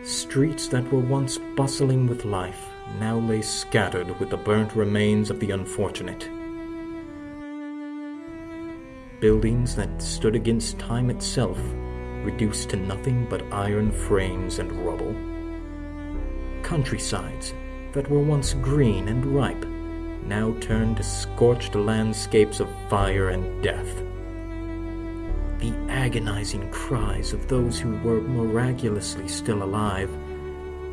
Streets that were once bustling with life now lay scattered with the burnt remains of the unfortunate. Buildings that stood against time itself, reduced to nothing but iron frames and rubble. Countrysides that were once green and ripe, now turned to scorched landscapes of fire and death. The agonizing cries of those who were miraculously still alive,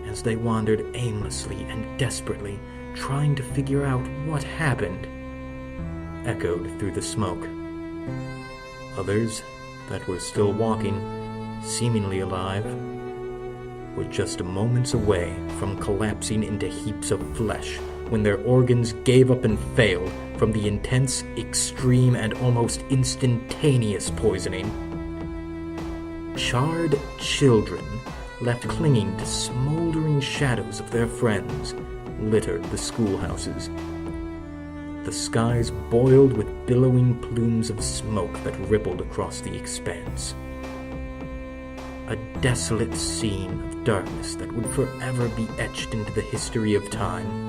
as they wandered aimlessly and desperately, trying to figure out what happened, echoed through the smoke. Others that were still walking, seemingly alive, were just moments away from collapsing into heaps of flesh when their organs gave up and failed from the intense, extreme, and almost instantaneous poisoning. Charred children, left clinging to smoldering shadows of their friends, littered the schoolhouses. The skies boiled with billowing plumes of smoke that rippled across the expanse. A desolate scene of darkness that would forever be etched into the history of time.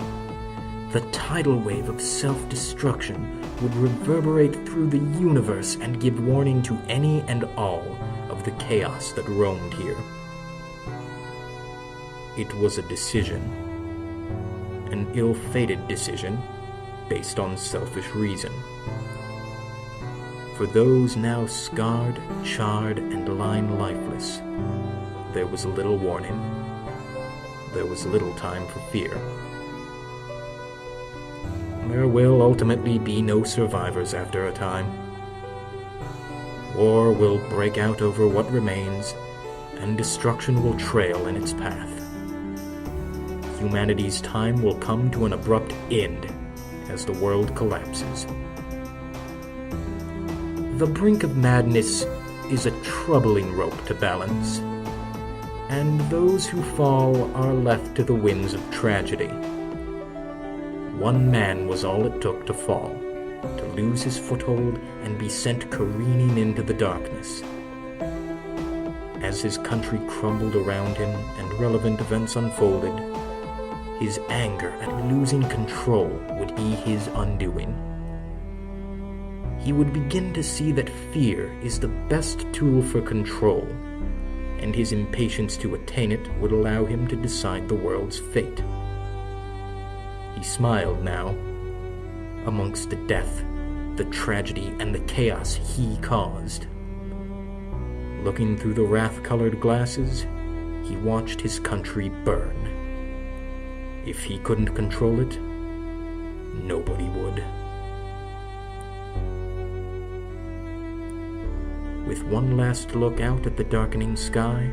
The tidal wave of self-destruction would reverberate through the universe and give warning to any and all of the chaos that roamed here. It was a decision, an ill-fated decision based on selfish reason. For those now scarred, charred, and lying lifeless, there was little warning. There was little time for fear. There will ultimately be no survivors after a time. War will break out over what remains, and destruction will trail in its path. Humanity's time will come to an abrupt end as the world collapses. The brink of madness is a troubling rope to balance, and those who fall are left to the winds of tragedy. One man was all it took to fall, to lose his foothold and be sent careening into the darkness. As his country crumbled around him and relevant events unfolded, his anger at losing control would be his undoing. He would begin to see that fear is the best tool for control, and his impatience to attain it would allow him to decide the world's fate. He smiled now, amongst the death, the tragedy, and the chaos he caused. Looking through the wrath-colored glasses, he watched his country burn. If he couldn't control it, nobody would. With one last look out at the darkening sky,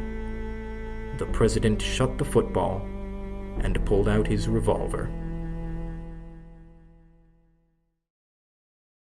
the president shut the football and pulled out his revolver.